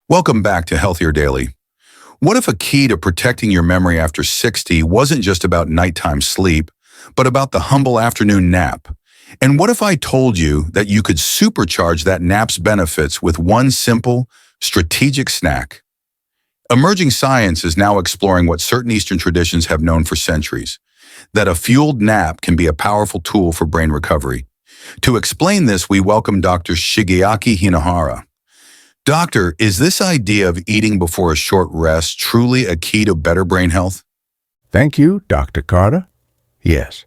Welcome back to Healthier Daily. What if a key to protecting your memory after 60 wasn't just about nighttime sleep, but about the humble afternoon nap? And what if I told you that you could supercharge that nap's benefits with one simple, strategic snack? Emerging science is now exploring what certain Eastern traditions have known for centuries, that a fueled nap can be a powerful tool for brain recovery. To explain this, we welcome Dr. Shigeaki Hinahara. Doctor, is this idea of eating before a short rest truly a key to better brain health? Thank you, Dr. Carter. Yes,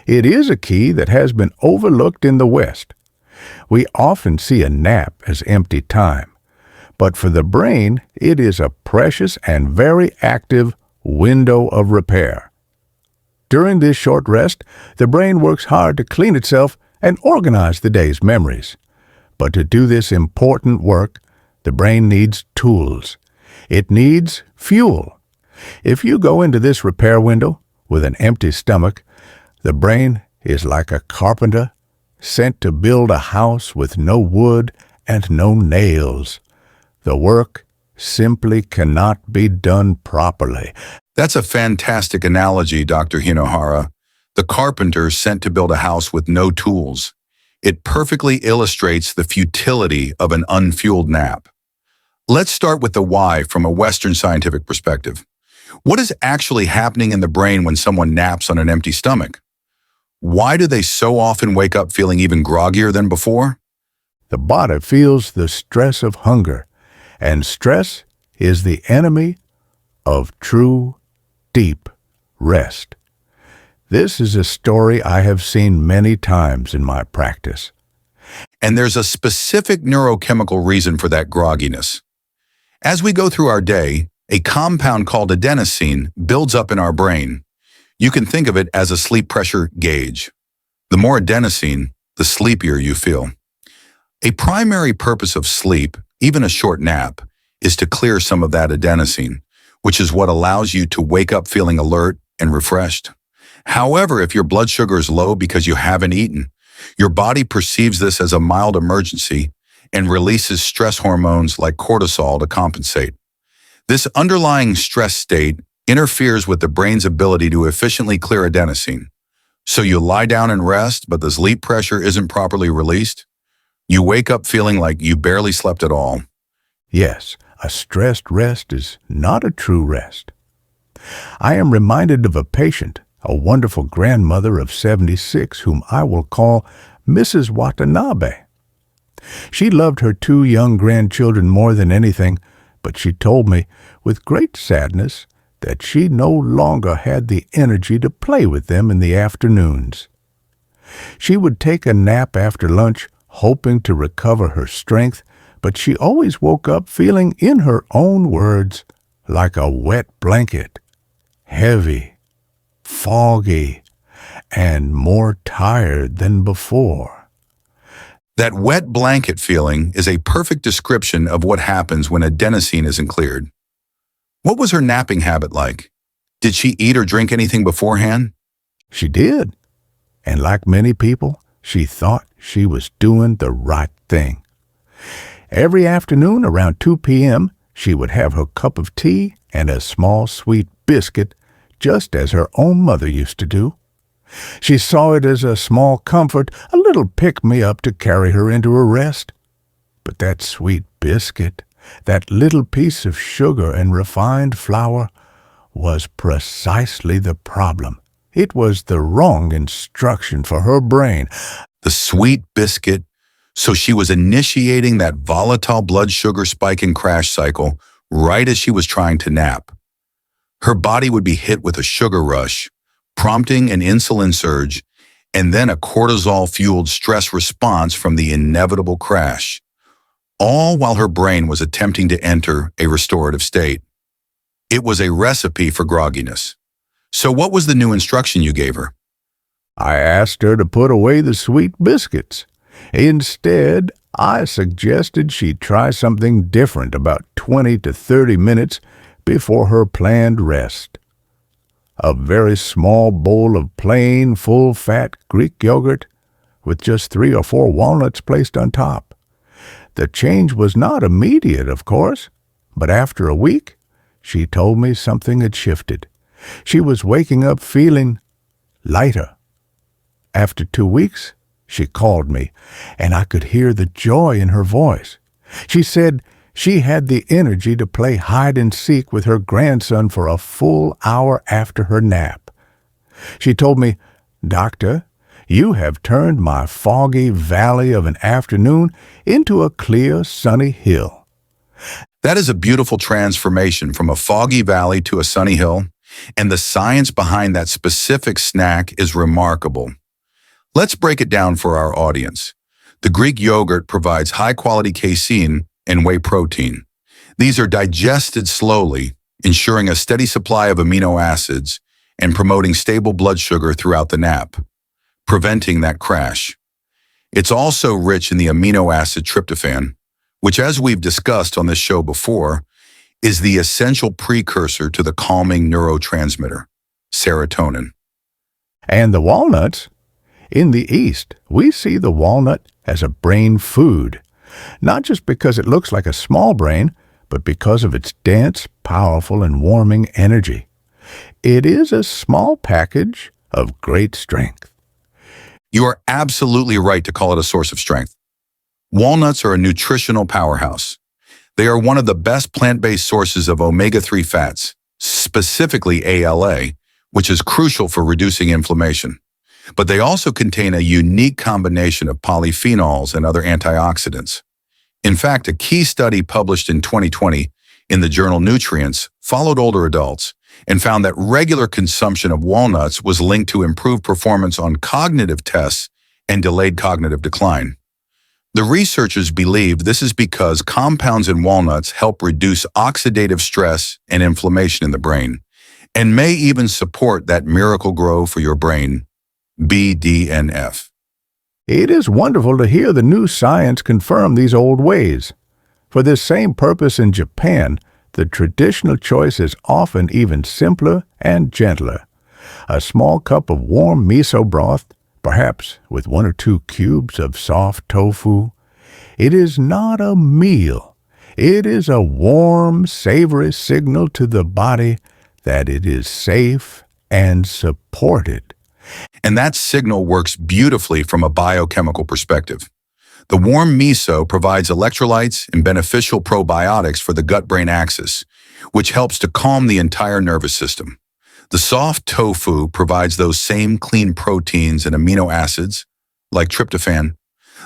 it is a key that has been overlooked in the West. We often see a nap as empty time, but for the brain, it is a precious and very active window of repair. During this short rest, the brain works hard to clean itself and organize the day's memories. But to do this important work, the brain needs tools. It needs fuel. If you go into this repair window with an empty stomach, the brain is like a carpenter sent to build a house with no wood and no nails. The work simply cannot be done properly. That's a fantastic analogy, Dr. Hinahara. The carpenter sent to build a house with no tools. It perfectly illustrates the futility of an unfueled nap. Let's start with the why from a Western scientific perspective. What is actually happening in the brain when someone naps on an empty stomach? Why do they so often wake up feeling even groggier than before? The body feels the stress of hunger, and stress is the enemy of true, deep rest. This is a story I have seen many times in my practice. And there's a specific neurochemical reason for that grogginess. As we go through our day, a compound called adenosine builds up in our brain. You can think of it as a sleep pressure gauge. The more adenosine, the sleepier you feel. A primary purpose of sleep, even a short nap, is to clear some of that adenosine, which is what allows you to wake up feeling alert and refreshed. However, if your blood sugar is low because you haven't eaten, your body perceives this as a mild emergency and releases stress hormones like cortisol to compensate. This underlying stress state interferes with the brain's ability to efficiently clear adenosine. So you lie down and rest, but the sleep pressure isn't properly released. You wake up feeling like you barely slept at all. Yes, a stressed rest is not a true rest. I am reminded of a patient, a wonderful grandmother of 76, whom I will call Mrs. Watanabe. She loved her 2 young grandchildren more than anything, but she told me with great sadness that she no longer had the energy to play with them in the afternoons. She would take a nap after lunch, hoping to recover her strength, but she always woke up feeling, in her own words, like a wet blanket, heavy, foggy, and more tired than before. That wet blanket feeling is a perfect description of what happens when adenosine isn't cleared. What was her napping habit like? Did she eat or drink anything beforehand? She did, and like many people, she thought she was doing the right thing. Every afternoon around 2 p.m., she would have her cup of tea and a small sweet biscuit, just as her own mother used to do. She saw it as a small comfort, a little pick-me-up to carry her into her rest. But that sweet biscuit, that little piece of sugar and refined flour, was precisely the problem. It was the wrong instruction for her brain. The sweet biscuit, so she was initiating that volatile blood sugar spike and crash cycle right as she was trying to nap. Her body would be hit with a sugar rush, prompting an insulin surge, and then a cortisol-fueled stress response from the inevitable crash, all while her brain was attempting to enter a restorative state. It was a recipe for grogginess. So what was the new instruction you gave her? I asked her to put away the sweet biscuits. Instead, I suggested she try something different about 20 to 30 minutes before her planned rest. A very small bowl of plain, full-fat Greek yogurt with just 3 or 4 walnuts placed on top. The change was not immediate, of course, But after a week, she told me something had shifted. She was waking up feeling lighter. After 2 weeks, she called me, and I could hear the joy in her voice. She said she had the energy to play hide and seek with her grandson for a full hour after her nap. She told me, "Doctor, you have turned my foggy valley of an afternoon into a clear, sunny hill." That is a beautiful transformation from a foggy valley to a sunny hill, and the science behind that specific snack is remarkable. Let's break it down for our audience. The Greek yogurt provides high-quality casein and whey protein. These are digested slowly, ensuring a steady supply of amino acids and promoting stable blood sugar throughout the nap, preventing that crash. It's also rich in the amino acid tryptophan, which, as we've discussed on this show before, is the essential precursor to the calming neurotransmitter, serotonin. And the walnuts? In the East, we see the walnut as a brain food, not just because it looks like a small brain, but because of its dense, powerful, and warming energy. It is a small package of great strength. You are absolutely right to call it a source of strength. Walnuts are a nutritional powerhouse. They are one of the best plant-based sources of omega-3 fats, specifically ALA, which is crucial for reducing inflammation. But they also contain a unique combination of polyphenols and other antioxidants. In fact, a key study published in 2020 in the journal Nutrients followed older adults and found that regular consumption of walnuts was linked to improved performance on cognitive tests and delayed cognitive decline. The researchers believe this is because compounds in walnuts help reduce oxidative stress and inflammation in the brain, and may even support that miracle grow for your brain, BDNF. It is wonderful to hear the new science confirm these old ways. For this same purpose in Japan, the traditional choice is often even simpler and gentler. A small cup of warm miso broth, perhaps with 1 or 2 cubes of soft tofu. It is not a meal. It is a warm, savory signal to the body that it is safe and supported. And that signal works beautifully from a biochemical perspective. The warm miso provides electrolytes and beneficial probiotics for the gut-brain axis, which helps to calm the entire nervous system. The soft tofu provides those same clean proteins and amino acids, like tryptophan,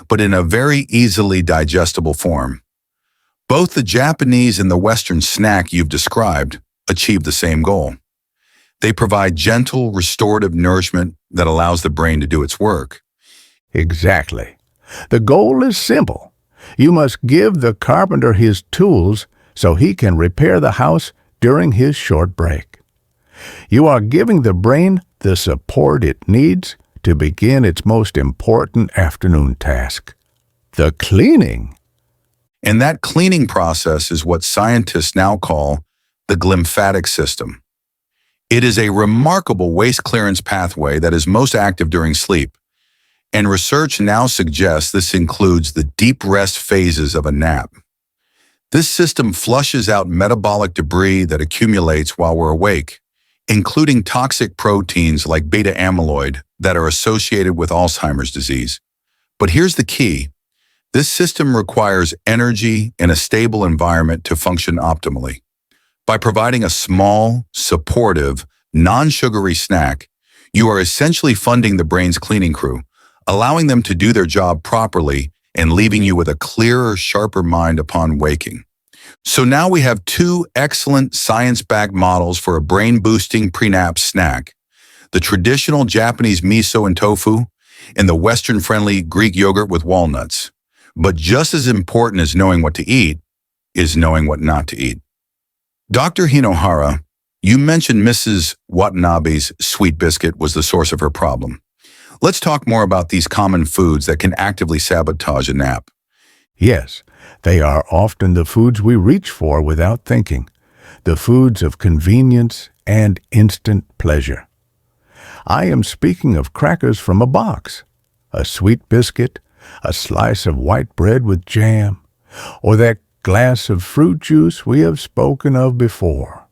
but in a very easily digestible form. Both the Japanese and the Western snack you've described achieve the same goal. They provide gentle, restorative nourishment that allows the brain to do its work. Exactly. The goal is simple. You must give the carpenter his tools so he can repair the house during his short break. You are giving the brain the support it needs to begin its most important afternoon task, the cleaning. And that cleaning process is what scientists now call the glymphatic system. It is a remarkable waste clearance pathway that is most active during sleep, and research now suggests this includes the deep rest phases of a nap. This system flushes out metabolic debris that accumulates while we're awake, including toxic proteins like beta amyloid that are associated with Alzheimer's disease. But here's the key. This system requires energy and a stable environment to function optimally. By providing a small, supportive, non-sugary snack, you are essentially funding the brain's cleaning crew, allowing them to do their job properly and leaving you with a clearer, sharper mind upon waking. So now we have 2 excellent science-backed models for a brain-boosting pre-nap snack: the traditional Japanese miso and tofu, and the Western-friendly Greek yogurt with walnuts. But just as important as knowing what to eat is knowing what not to eat. Dr. Hinohara, you mentioned Mrs. Watanabe's sweet biscuit was the source of her problem. Let's talk more about these common foods that can actively sabotage a nap. Yes, they are often the foods we reach for without thinking, the foods of convenience and instant pleasure. I am speaking of crackers from a box, a sweet biscuit, a slice of white bread with jam, or that glass of fruit juice we have spoken of before.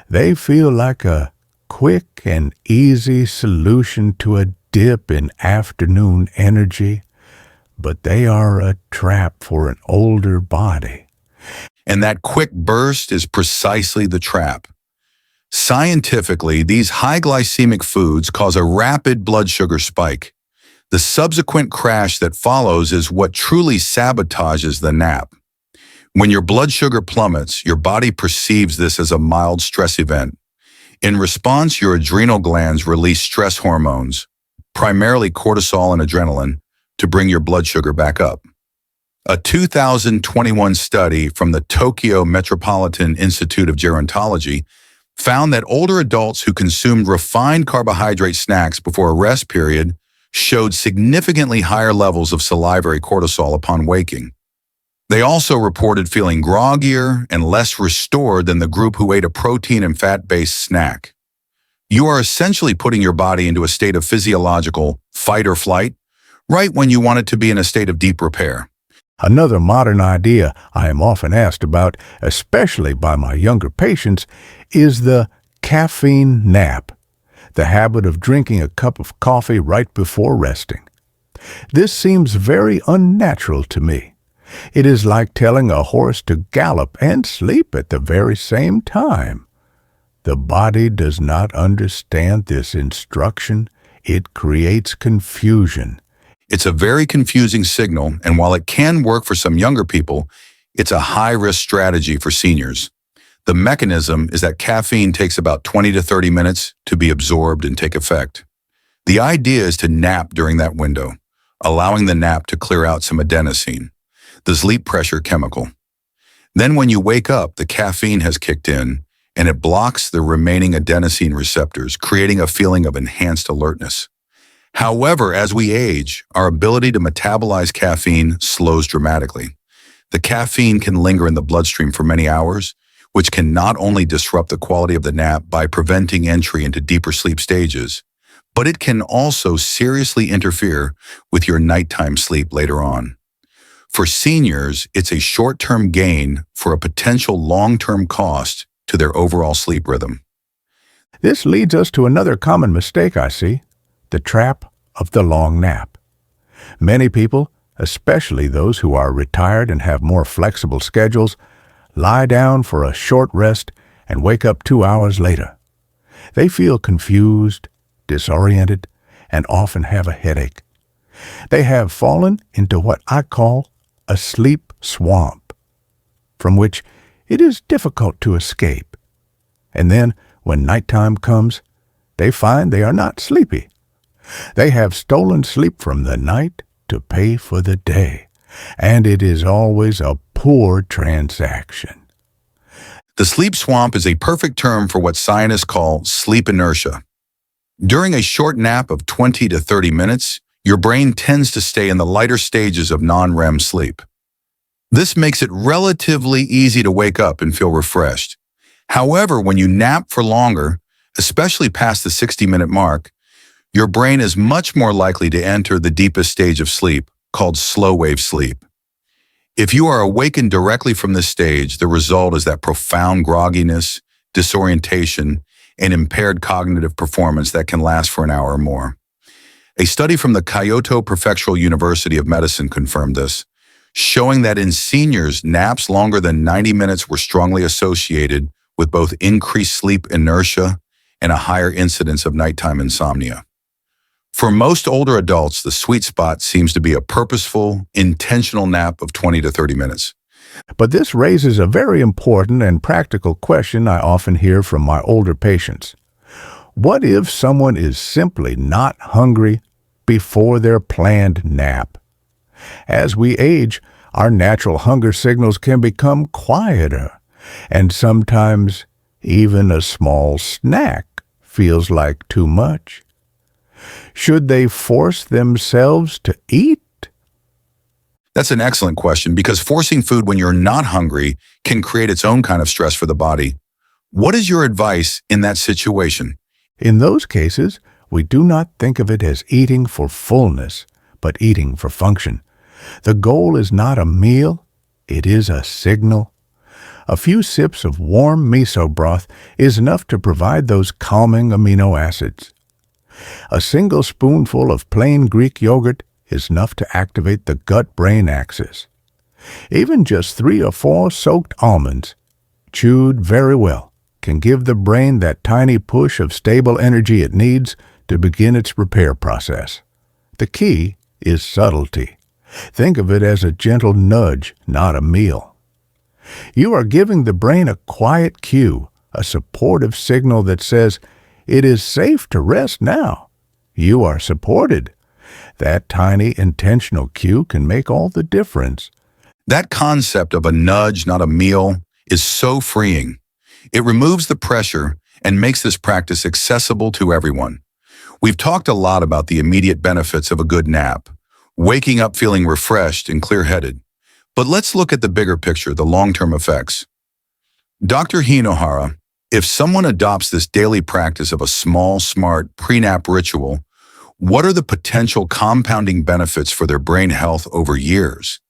They feel like a quick and easy solution to a dip in afternoon energy, but they are a trap for an older body. And that quick burst is precisely the trap. Scientifically, these high glycemic foods cause a rapid blood sugar spike. The subsequent crash that follows is what truly sabotages the nap. When your blood sugar plummets, your body perceives this as a mild stress event. In response, your adrenal glands release stress hormones, primarily cortisol and adrenaline, to bring your blood sugar back up. A 2021 study from the Tokyo Metropolitan Institute of Gerontology found that older adults who consumed refined carbohydrate snacks before a rest period showed significantly higher levels of salivary cortisol upon waking. They also reported feeling groggier and less restored than the group who ate a protein and fat-based snack. You are essentially putting your body into a state of physiological fight or flight, right when you want it to be in a state of deep repair. Another modern idea I am often asked about, especially by my younger patients, is the caffeine nap, the habit of drinking a cup of coffee right before resting. This seems very unnatural to me. It is like telling a horse to gallop and sleep at the very same time. The body does not understand this instruction. It creates confusion. It's a very confusing signal, and while it can work for some younger people, it's a high-risk strategy for seniors. The mechanism is that caffeine takes about 20 to 30 minutes to be absorbed and take effect. The idea is to nap during that window, allowing the nap to clear out some adenosine, the sleep pressure chemical. Then when you wake up, the caffeine has kicked in, and it blocks the remaining adenosine receptors, creating a feeling of enhanced alertness. However, as we age, our ability to metabolize caffeine slows dramatically. The caffeine can linger in the bloodstream for many hours, which can not only disrupt the quality of the nap by preventing entry into deeper sleep stages, but it can also seriously interfere with your nighttime sleep later on. For seniors, it's a short-term gain for a potential long-term cost to their overall sleep rhythm. This leads us to another common mistake I see, the trap of the long nap. Many people, especially those who are retired and have more flexible schedules, lie down for a short rest and wake up 2 hours later. They feel confused, disoriented, and often have a headache. They have fallen into what I call a sleep swamp, from which it is difficult to escape. And then, when nighttime comes, they find they are not sleepy. They have stolen sleep from the night to pay for the day, and it is always a poor transaction. The sleep swamp is a perfect term for what scientists call sleep inertia. During a short nap of 20 to 30 minutes, your brain tends to stay in the lighter stages of non-REM sleep. This makes it relatively easy to wake up and feel refreshed. However, when you nap for longer, especially past the 60-minute mark, your brain is much more likely to enter the deepest stage of sleep, called slow-wave sleep. If you are awakened directly from this stage, the result is that profound grogginess, disorientation, and impaired cognitive performance that can last for an hour or more. A study from the Kyoto Prefectural University of Medicine confirmed this, showing that in seniors, naps longer than 90 minutes were strongly associated with both increased sleep inertia and a higher incidence of nighttime insomnia. For most older adults, the sweet spot seems to be a purposeful, intentional nap of 20 to 30 minutes. But this raises a very important and practical question I often hear from my older patients. What if someone is simply not hungry before their planned nap? As we age, our natural hunger signals can become quieter, and sometimes even a small snack feels like too much. Should they force themselves to eat? That's an excellent question because forcing food when you're not hungry can create its own kind of stress for the body. What is your advice in that situation? In those cases, we do not think of it as eating for fullness, but eating for function. The goal is not a meal, It is a signal. A few sips of warm miso broth is enough to provide those calming amino acids. A single spoonful of plain Greek yogurt is enough to activate the gut-brain axis. Even just 3 or 4 soaked almonds, chewed very well, can give the brain that tiny push of stable energy it needs to begin its repair process. The key is subtlety. Think of it as a gentle nudge, not a meal. You are giving the brain a quiet cue, a supportive signal that says, it is safe to rest now. You are supported. That tiny intentional cue can make all the difference. That concept of a nudge, not a meal, is so freeing. It removes the pressure and makes this practice accessible to everyone. We've talked a lot about the immediate benefits of a good nap, waking up feeling refreshed and clear-headed. But let's look at the bigger picture, the long-term effects. Dr. Hinohara, if someone adopts this daily practice of a small, smart pre-nap ritual, what are the potential compounding benefits for their brain health over years?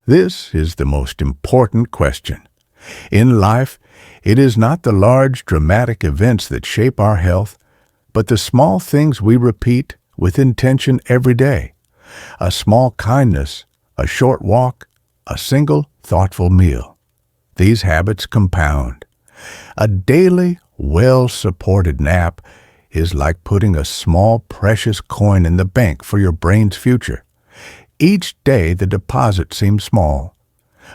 This is the most important question. In life, it is not the large, dramatic events that shape our health, but the small things we repeat with intention every day. A small kindness, a short walk, a single thoughtful meal. These habits compound. A daily, well-supported nap is like putting a small, precious coin in the bank for your brain's future. Each day the deposit seems small,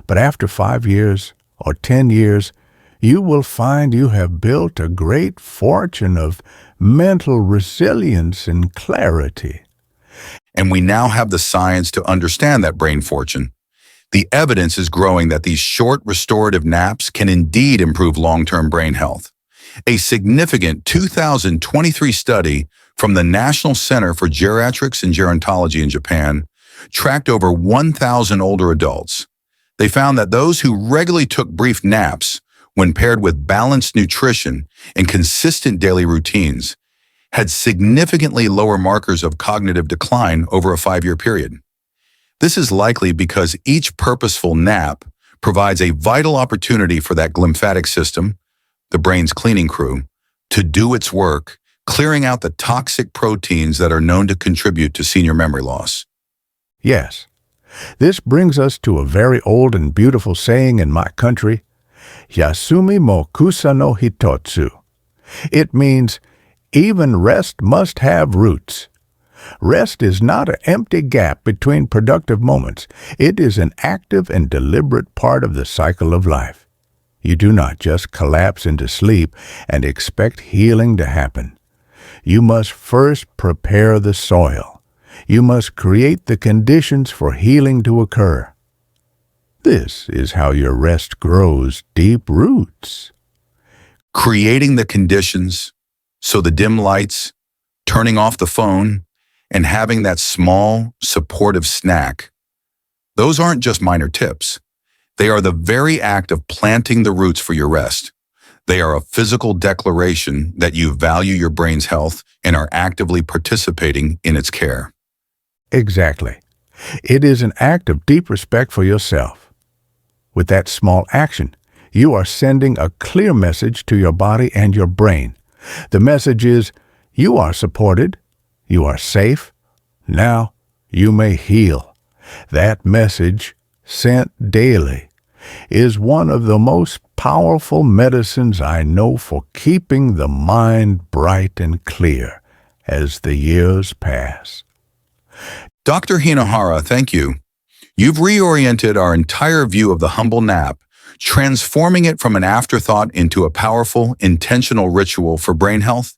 but after 5 years or 10 years, you will find you have built a great fortune of mental resilience and clarity. And we now have the science to understand that brain fortune. The evidence is growing that these short restorative naps can indeed improve long-term brain health. A significant 2023 study from the National Center for Geriatrics and Gerontology in Japan tracked over 1,000 older adults. They found that those who regularly took brief naps, when paired with balanced nutrition and consistent daily routines, had significantly lower markers of cognitive decline over a 5-year period. This is likely because each purposeful nap provides a vital opportunity for that glymphatic system, the brain's cleaning crew, to do its work, clearing out the toxic proteins that are known to contribute to senior memory loss. Yes, this brings us to a very old and beautiful saying in my country, Yasumi mo kusa no hitotsu. It means, even rest must have roots. Rest is not an empty gap between productive moments. It is an active and deliberate part of the cycle of life. You do not just collapse into sleep and expect healing to happen. You must first prepare the soil. You must create the conditions for healing to occur. This is how your rest grows deep roots. Creating the conditions, so the dim lights, turning off the phone, and having that small, supportive snack. Those aren't just minor tips. They are the very act of planting the roots for your rest. They are a physical declaration that you value your brain's health and are actively participating in its care. Exactly. It is an act of deep respect for yourself. With that small action, you are sending a clear message to your body and your brain. The message is, you are supported, you are safe, now you may heal. That message, sent daily, is one of the most powerful medicines I know for keeping the mind bright and clear as the years pass. Dr. Hinohara, thank you. You've reoriented our entire view of the humble nap, transforming it from an afterthought into a powerful, intentional ritual for brain health.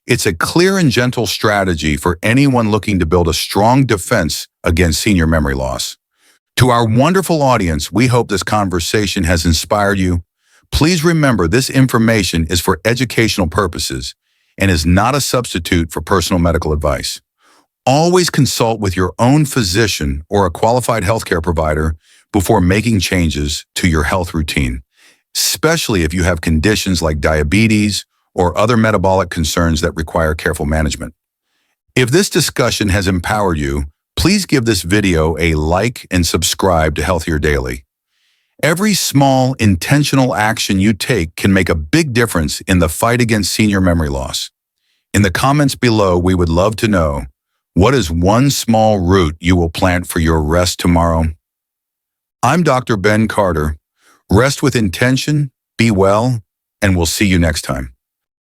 It's a clear and gentle strategy for anyone looking to build a strong defense against senior memory loss. To our wonderful audience, we hope this conversation has inspired you. Please remember this information is for educational purposes and is not a substitute for personal medical advice. Always consult with your own physician or a qualified healthcare provider before making changes to your health routine, especially if you have conditions like diabetes or other metabolic concerns that require careful management. If this discussion has empowered you, please give this video a like and subscribe to Healthier Daily. Every small, intentional action you take can make a big difference in the fight against senior memory loss. In the comments below, we would love to know, what is one small root you will plant for your rest tomorrow? I'm Dr. Ben Carter. Rest with intention, be well, and we'll see you next time.